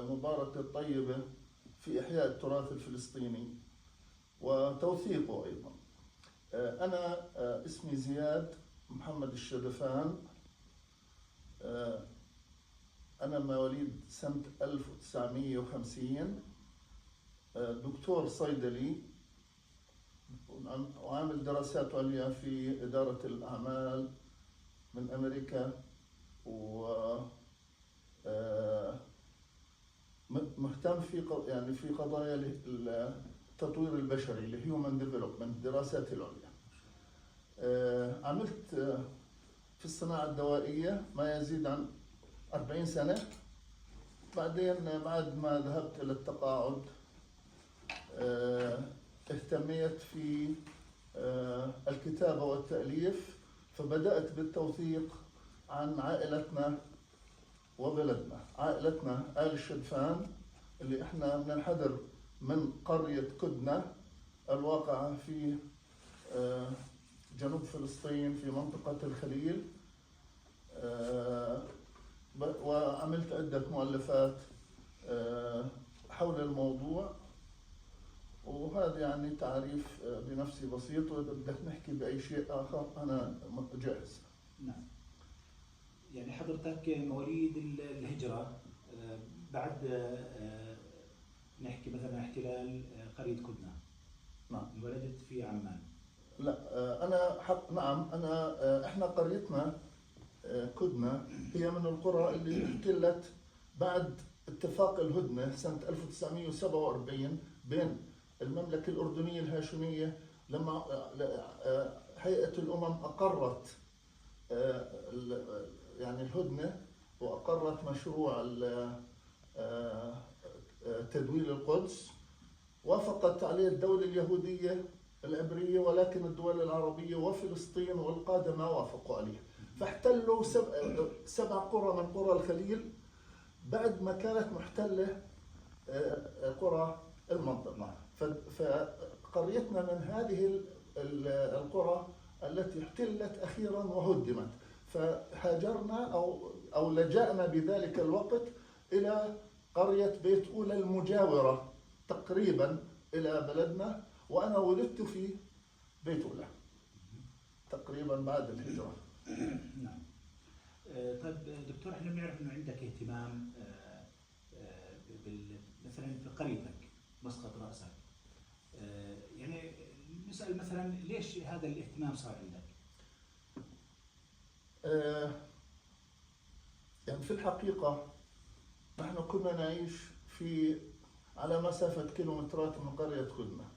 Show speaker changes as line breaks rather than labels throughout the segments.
المباركة الطيبة في إحياء التراث الفلسطيني وتوثيقه أيضا. أنا اسمي زياد محمد الشدفان. أنا مواليد سنة 1950، دكتور صيدلي وعامل دراسات عليا في إدارة الأعمال من أمريكا، و مهتم في قضايا التطوير البشري اللي هيومن ديفلوبمنت، دراسات العليا. عملت في الصناعة الدوائية ما يزيد عن 40 سنة. بعدين بعد ما ذهبت إلى التقاعد اهتميت في الكتابة والتأليف، فبدأت بالتوثيق عن عائلتنا وبلدنا. عائلتنا آل الشدفان اللي احنا بننحدر من قرية كدنة الواقعة في جنوب فلسطين في منطقة الخليل. وعملت عدة مؤلفات حول الموضوع، وهذا يعني تعريف بنفسي بسيط، وإذا بدك نحكي بأي شيء آخر أنا جاهز.
نعم. يعني حضرتك مواليد الهجرة بعد نحكي مثلا احتلال قرية كدنة.
نعم.
انولدت في عمان.
لا، احنا قريتنا كدنة هي من القرى اللي احتلت بعد اتفاق الهدنة سنة 1947 بين المملكة الأردنية الهاشمية، لما هيئة الأمم أقرت يعني الهدنة وأقرت مشروع تدويل القدس. وافقت عليه الدولة اليهودية العبرية، ولكن الدول العربية وفلسطين والقادة ما وافقوا عليه، فاحتلوا 7 قرى من قرى الخليل بعد ما كانت محتلة قرى المنطقة. فقريتنا من هذه القرى التي احتلت أخيرا وهدمت، فهاجرنا أو لجأنا بذلك الوقت إلى قرية بيت أولى المجاورة تقريبا إلى بلدنا، وأنا ولدت في بيت أولى تقريبا بعد الهجرة.
نعم. طيب دكتور، احنا بنعرف انه عندك اهتمام مثلا في قريتك مسقط رأسك. يعني نسأل مثلا ليش هذا الاهتمام صار عندك؟
يعني في الحقيقة نحن كنا نعيش على مسافة كيلومترات من قرية كدنة،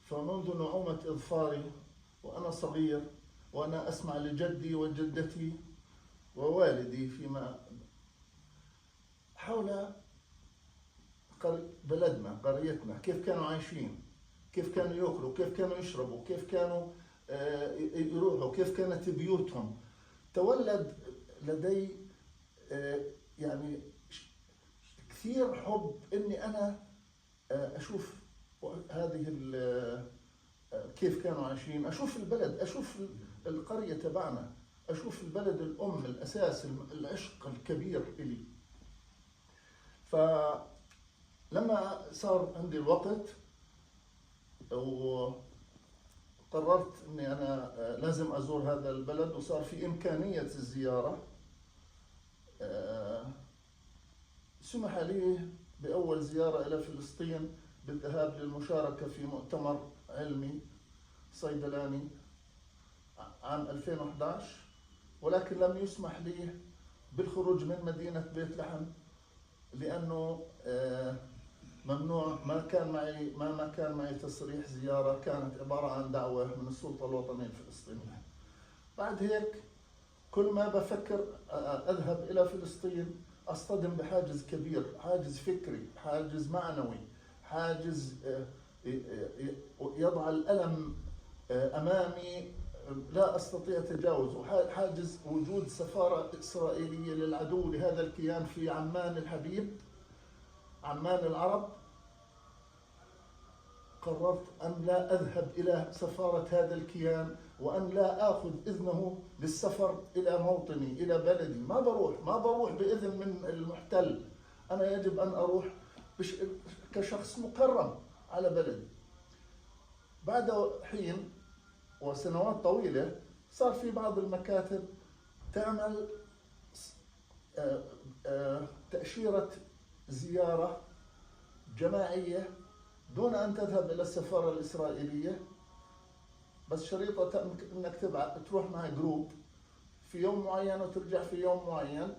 فمنذ نعومة إظفاري وأنا صغير وأنا أسمع لجدي وجدتي ووالدي فيما حول بلدنا قريتنا، كيف كانوا عايشين، كيف كانوا يأكلوا، كيف كانوا يشربوا، كيف كانوا يروحوا، كيف كانت بيوتهم. تولد لدي يعني كثير حب إني أنا أشوف هذه كيف كانوا عايشين، أشوف البلد، أشوف القرية تبعنا، أشوف البلد الأم، الأساس، العشق الكبير إلي. فلما صار عندي الوقت وقررت إني أنا لازم أزور هذا البلد، وصار في إمكانية الزيارة، سمح لي بأول زيارة إلى فلسطين بالذهاب للمشاركة في مؤتمر علمي صيدلاني عام 2011، ولكن لم يسمح لي بالخروج من مدينة بيت لحم لأنه ممنوع. ما كان معي تصريح زيارة، كانت عبارة عن دعوة من السلطة الوطنية الفلسطينية. بعد هيك كل ما بفكر أذهب إلى فلسطين أصطدم بحاجز كبير، حاجز فكري، حاجز معنوي، حاجز يضع الألم أمامي لا أستطيع تجاوزه، حاجز وجود سفارة إسرائيلية للعدو لهذا الكيان في عمان الحبيب، عمان العرب. قررت أن لا أذهب إلى سفارة هذا الكيان، وأن لا آخذ إذنه للسفر إلى موطني، إلى بلدي. ما بروح بإذن من المحتل. أنا يجب أن أروح كشخص مكرم على بلدي. بعد حين وسنوات طويلة صار في بعض المكاتب تعمل تأشيرة زيارة جماعية دون أن تذهب إلى السفارة الإسرائيلية، بس شريطة إنك تروح مع جروب في يوم معين وترجع في يوم معين،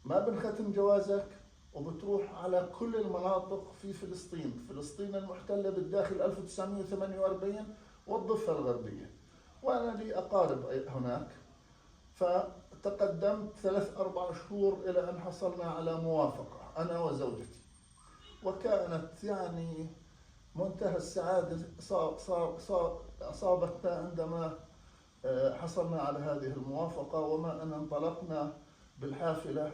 ما بنختم جوازك، وبتروح على كل المناطق في فلسطين المحتلة بالداخل 1948 والضفة الغربية. وأنا لي أقارب هناك، فتقدمت 3-4 شهور إلى أن حصلنا على موافقة أنا وزوجتي، وكانت يعني منتهى السعادة أصابتنا عندما حصلنا على هذه الموافقة، وما أن انطلقنا بالحافلة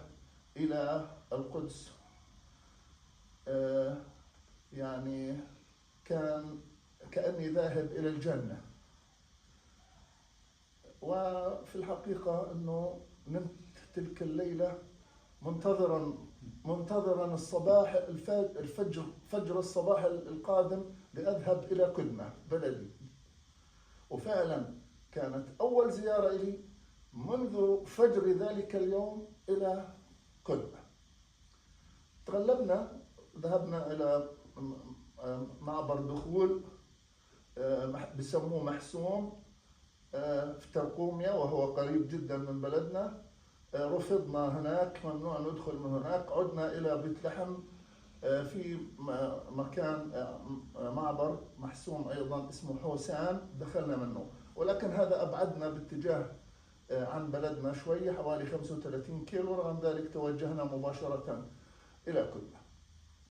إلى القدس. يعني كان كأني ذاهب إلى الجنة. وفي الحقيقة أنه نمت تلك الليلة منتظرا الصباح فجر الصباح القادم لأذهب إلى قدمة بلدي. وفعلا كانت أول زيارة لي منذ فجر ذلك اليوم إلى قدمة. تغلبنا، ذهبنا إلى معبر دخول بسموه محسوم في ترقوميا، وهو قريب جدا من بلدنا. رفضنا هناك، ممنوع ندخل من هناك. عدنا إلى بيت لحم في مكان معبر محسوم أيضا اسمه حوسان، دخلنا منه، ولكن هذا أبعدنا باتجاه عن بلدنا شوي، حوالي 35 كيلو. رغم ذلك توجهنا مباشرة إلى قدمة.